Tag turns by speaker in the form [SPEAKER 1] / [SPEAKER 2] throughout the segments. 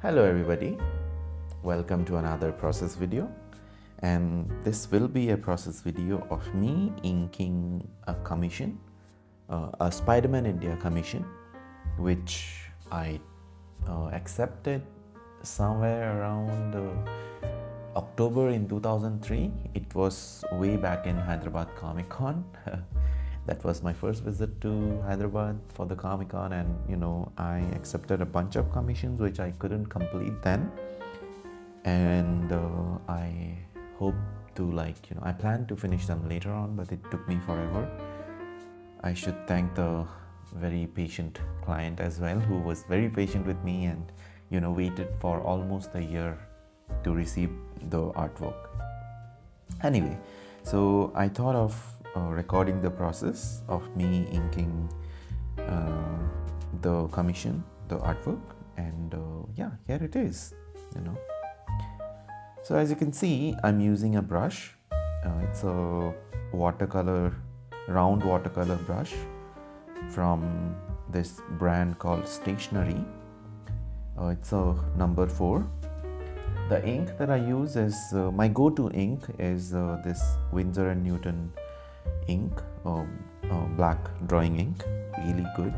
[SPEAKER 1] Hello everybody, welcome to another process video, and this will be a process video of me inking a commission, a Spider-Man India commission, which I accepted somewhere around October in 2003. It was way back in Hyderabad Comic Con. That was my first visit to Hyderabad for the Comic Con, and I accepted a bunch of commissions which I couldn't complete then, and I hope to I planned to finish them later on, but it took me forever. I should thank the very patient client as well, who was very patient with me and waited for almost a year to receive the artwork. Anyway, so I thought of recording the process of me inking the commission, the artwork, and here it is. So as you can see, I'm using a brush. It's a round watercolor brush from this brand called Stationery. It's a number 4. The ink that I use is my go-to ink is this Winsor & Newton ink, black drawing ink. Really good.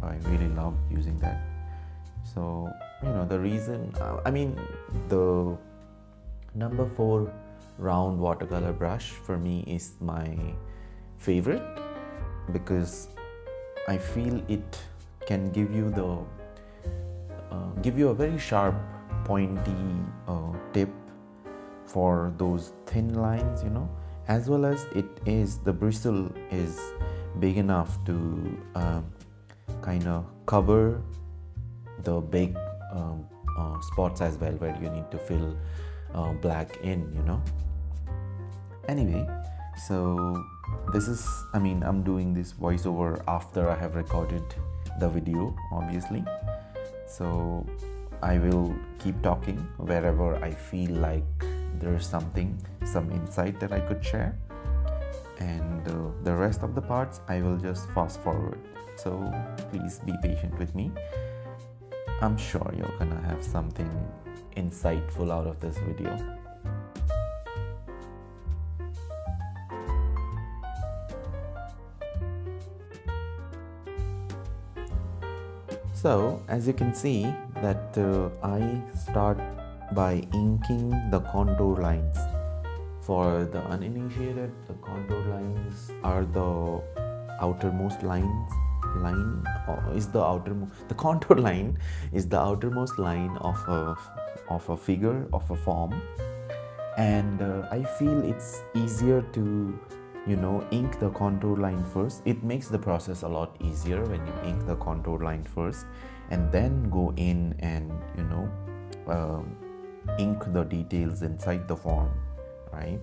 [SPEAKER 1] I really love using that. So the reason, the number 4 round watercolor brush for me is my favorite, because I feel it can give you a very sharp, pointy tip for those thin lines, as well as the bristle is big enough to kind of cover the big spots as well, where you need to fill black in. Anyway, so this is, I'm doing this voiceover after I have recorded the video, obviously. So I will keep talking wherever I feel like there's some insight that I could share, and the rest of the parts I will just fast forward. So please be patient with me. I'm sure you're gonna have something insightful out of this video. So as you can see that I start by inking the contour lines. For the uninitiated, the contour lines are the outermost the contour line is the outermost line of a figure, of a form, and I feel it's easier to ink the contour line first. It makes the process a lot easier when you ink the contour line first and then go in and ink the details inside the form, right?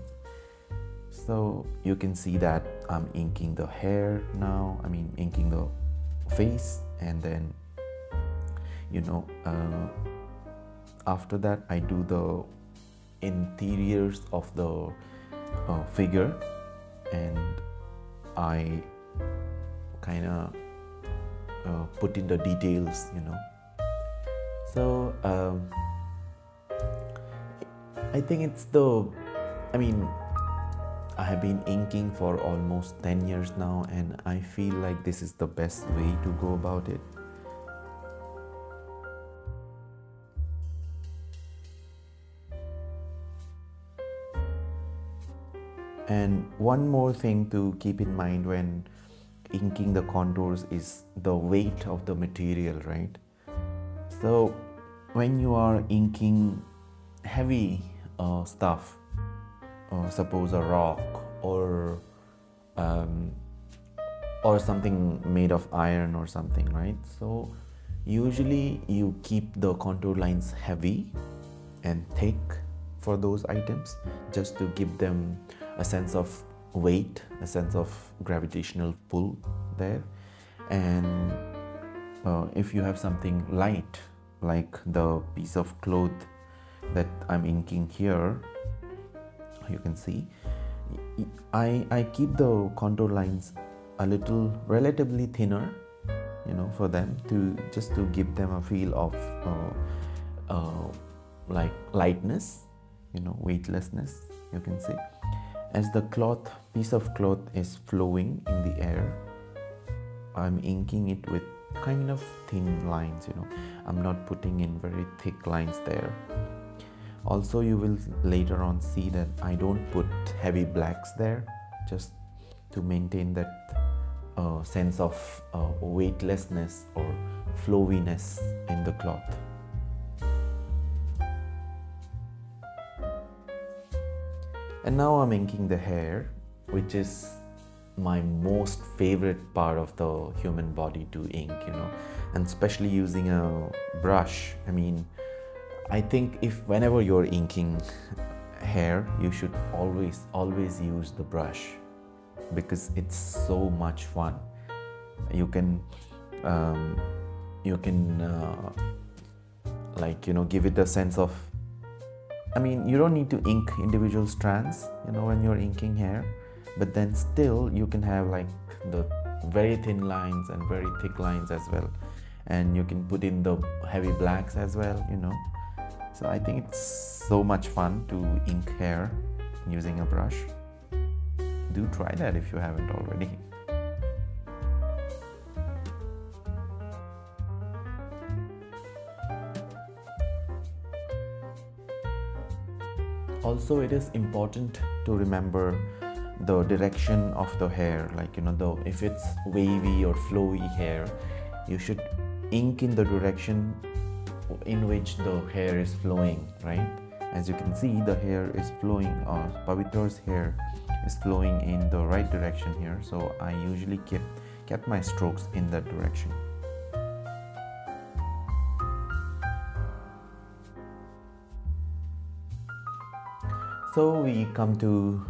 [SPEAKER 1] So you can see that I'm inking the hair now. Inking the face, and then after that I do the interiors of the figure, and I kind of put in the details, So I think I have been inking for almost 10 years now, and I feel like this is the best way to go about it. And one more thing to keep in mind when inking the contours is the weight of the material, right? So when you are inking heavy stuff, suppose a rock or something made of iron or something, right? So usually you keep the contour lines heavy and thick for those items, just to give them a sense of weight, a sense of gravitational pull there. And if you have something light, like the piece of cloth that I'm inking here, you can see I keep the contour lines a little relatively thinner, for them, to just to give them a feel of like lightness, weightlessness, you can say. As the piece of cloth is flowing in the air, I'm inking it with kind of thin lines, I'm not putting in very thick lines there. Also, you will later on see that I don't put heavy blacks there, just to maintain that sense of weightlessness or flowiness in the cloth. And now I'm inking the hair, which is my most favorite part of the human body to ink, and especially using a brush. I think whenever you're inking hair, you should always use the brush, because it's so much fun. You can give it a sense of, you don't need to ink individual strands, when you're inking hair, but then still you can have like the very thin lines and very thick lines as well, and you can put in the heavy blacks as well, So I think it's so much fun to ink hair using a brush. Do try that if you haven't already. Also, it is important to remember the direction of the hair, if it's wavy or flowy hair, you should ink in the direction in which the hair is flowing, right? As you can see, the hair is flowing, or Pavitra's hair is flowing in the right direction here, so I usually kept my strokes in that direction. So we come to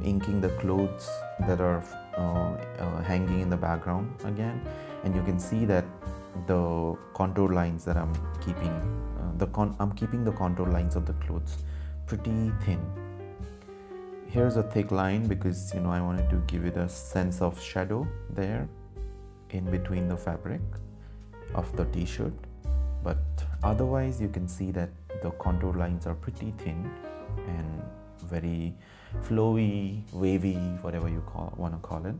[SPEAKER 1] inking the clothes that are hanging in the background again, and you can see that the contour lines that I'm keeping, I'm keeping the contour lines of the clothes pretty thin. Here's a thick line because I wanted to give it a sense of shadow there in between the fabric of the t-shirt, but otherwise you can see that the contour lines are pretty thin and very flowy, wavy, whatever you want to call it.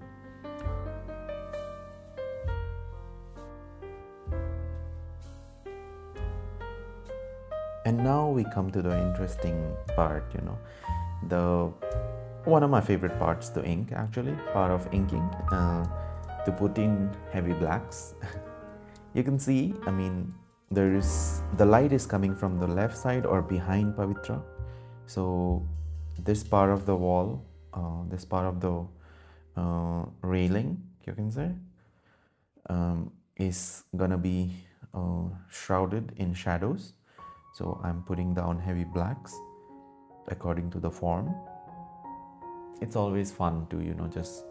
[SPEAKER 1] And now we come to the interesting part, one of my favorite parts to ink, actually, part of inking, to put in heavy blacks. You can see, the light is coming from the left side or behind Pavitra. So this part of the wall, this part of the railing, you can say, is gonna be shrouded in shadows. So I'm putting down heavy blacks according to the form. It's always fun to, just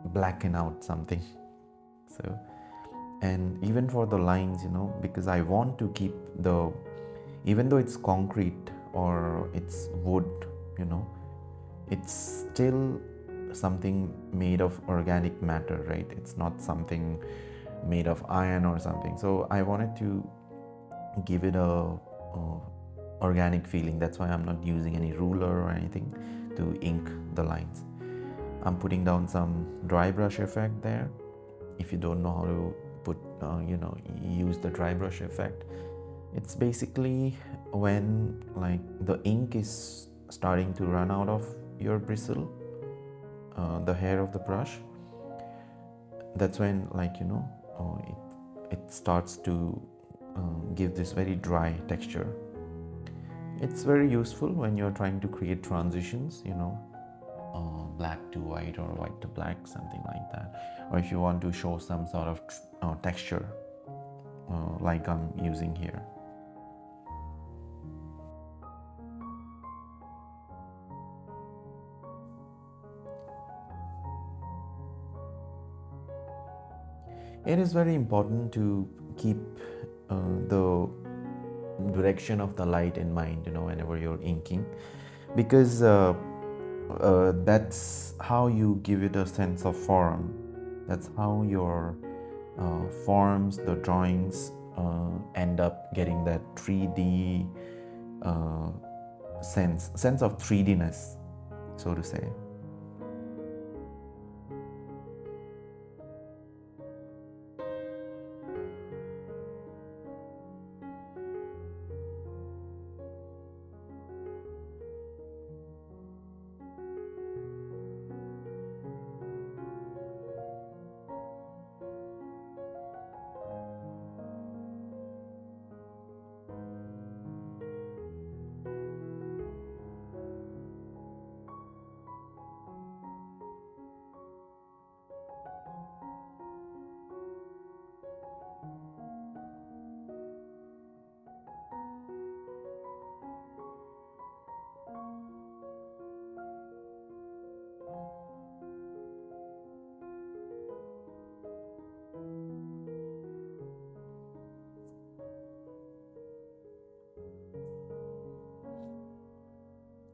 [SPEAKER 1] blacken out something. So, and even for the lines, because I want to keep even though it's concrete or it's wood, it's still something made of organic matter, right? It's not something made of iron or something. So I wanted to give it a organic feeling. That's why I'm not using any ruler or anything to ink the lines. I'm putting down some dry brush effect there. If you don't know how to put, use the dry brush effect, it's basically when the ink is starting to run out of your bristle, the hair of the brush. That's when it starts to give this very dry texture. It's very useful when you're trying to create transitions, black to white or white to black, something like that, or if you want to show some sort of texture like I'm using here. It is very important to keep the direction of the light in mind, whenever you're inking, because that's how you give it a sense of form. That's how your forms, the drawings end up getting that 3D sense of 3Dness, so to say.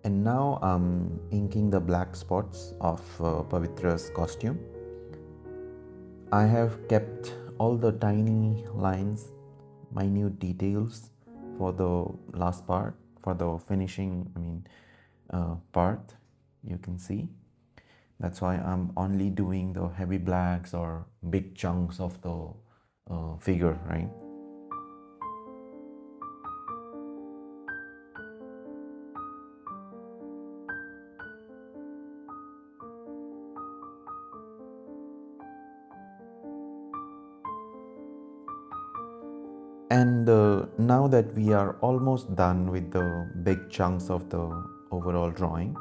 [SPEAKER 1] And now I'm inking the black spots of Pavitra's costume. I have kept all the tiny lines, minute details for the last part, for the finishing, part, you can see. That's why I'm only doing the heavy blacks or big chunks of the figure, right? And now that we are almost done with the big chunks of the overall drawing,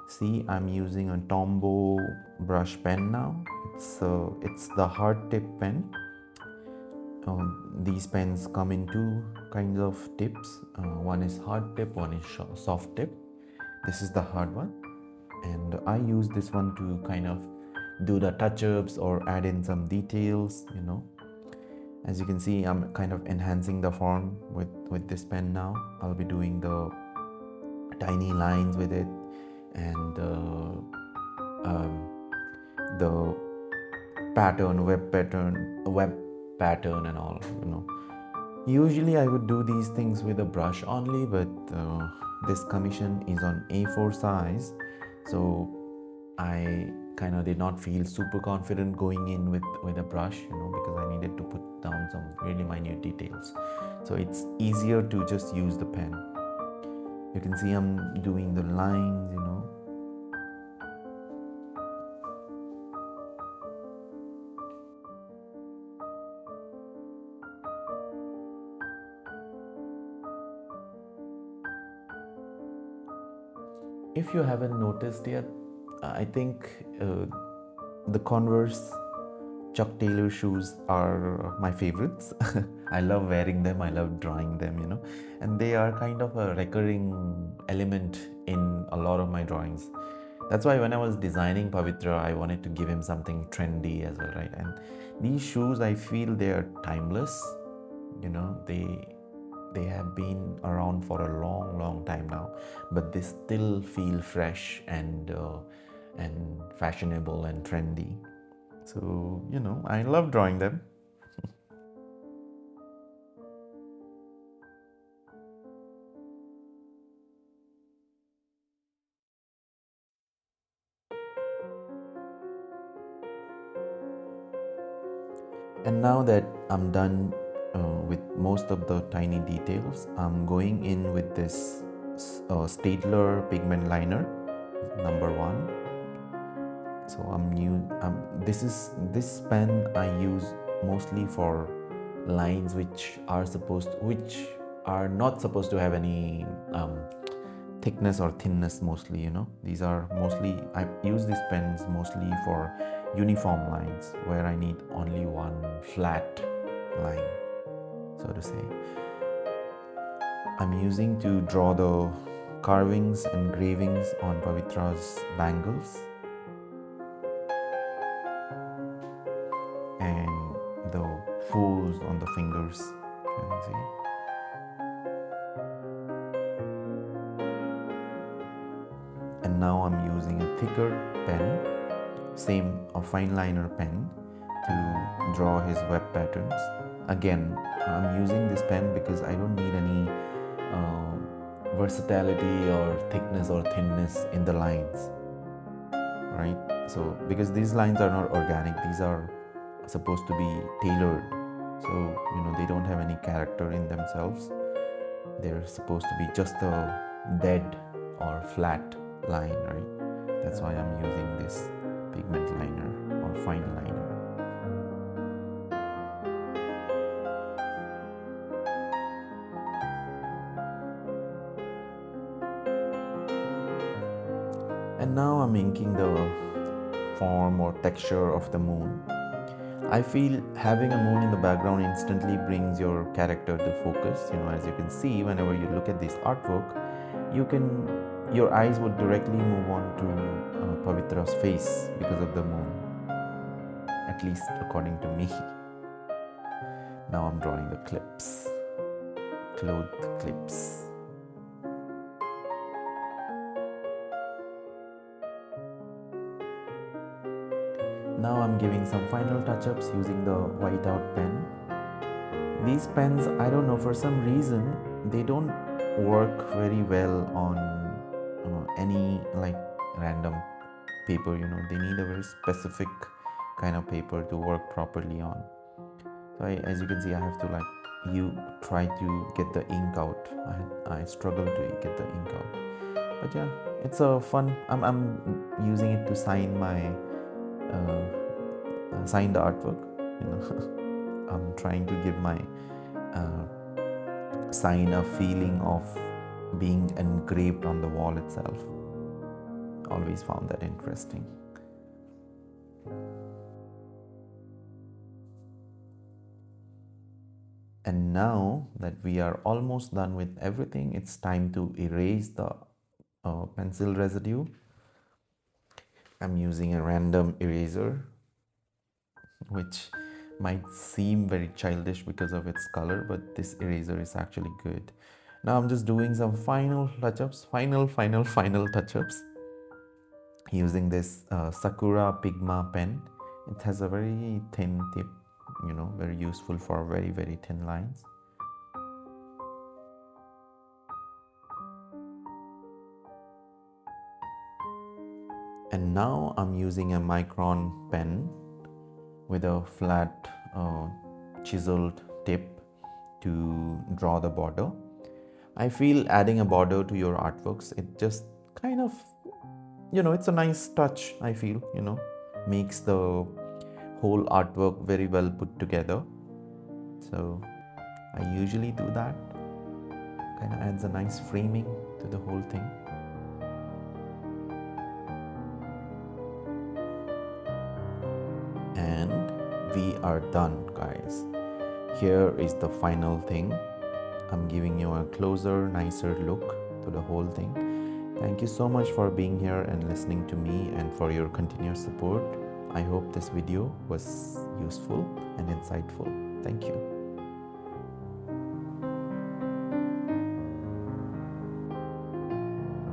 [SPEAKER 1] see, I'm using a Tombow brush pen now. It's the hard tip pen. These pens come in two kinds of tips. One is hard tip, one is soft tip. This is the hard one, and I use this one to kind of do the touch-ups or add in some details, you know. As you can see, I'm kind of enhancing the form with this pen now. I'll be doing the tiny lines with it and the web pattern and all, you know. Usually I would do these things with a brush only, but this commission is on A4 size, so I kind of did not feel super confident going in with a brush, you know, because I needed to put down some really minute details. So it's easier to just use the pen. You can see I'm doing the lines, you know. If you haven't noticed yet, I think the Converse Chuck Taylor shoes are my favorites. I love wearing them, I love drawing them, you know, and they are kind of a recurring element in a lot of my drawings. That's why when I was designing Pavitra, I wanted to give him something trendy as well, right? And these shoes, I feel they are timeless, you know, they have been around for a long time now, but they still feel fresh and fashionable and trendy. So, you know, I love drawing them. And now that I'm done with most of the tiny details, I'm going in with this Staedtler pigment liner, number 1. So this pen I use mostly for lines which are not supposed to have any thickness or thinness, mostly, you know. These are mostly, I use these pens mostly for uniform lines where I need only one flat line, so to say. I'm using to draw the carvings and engravings on Pavitra's bangles and the folds on the fingers, you can see. And now I'm using a thicker pen, a fine liner pen, to draw his web patterns. again, I'm using this pen because I don't need any versatility or thickness or thinness in the lines, right? So because these lines are not organic, these are supposed to be tailored, so they don't have any character in themselves. They're supposed to be just a dead or flat line, right? That's why I'm using this pigment liner or fine liner. And now I'm inking the form or texture of the moon. I feel having a moon in the background instantly brings your character to focus. As you can see, whenever you look at this artwork, your eyes would directly move on to Pavitra's face because of the moon, at least according to me. Now I'm drawing the clips, cloth clips. Now I'm giving some final touch-ups using the whiteout pen. These pens, I don't know, for some reason, they don't work very well on any random paper. They need a very specific kind of paper to work properly on. So as you can see, I have to try to get the ink out. I struggle to get the ink out. But yeah, it's a fun. I'm using it to sign my sign the artwork. I'm trying to give my sign a feeling of being engraved on the wall itself. Always found that interesting. And now that we are almost done with everything, it's time to erase the pencil residue. I'm using a random eraser, which might seem very childish because of its color, but this eraser is actually good. Now I'm just doing some final touch-ups, final touch-ups using this Sakura Pigma pen. It has a very thin tip, very useful for very, very thin lines. And now I'm using a micron pen with a flat chiseled tip to draw the border. I feel adding a border to your artworks, it just kind of, it's a nice touch, I feel, makes the whole artwork very well put together. So I usually do that. Kind of adds a nice framing to the whole thing. And we are done, guys. Here is the final thing. I'm giving you a closer, nicer look to the whole thing. Thank you so much for being here and listening to me and for your continuous support. I hope this video was useful and insightful. Thank you.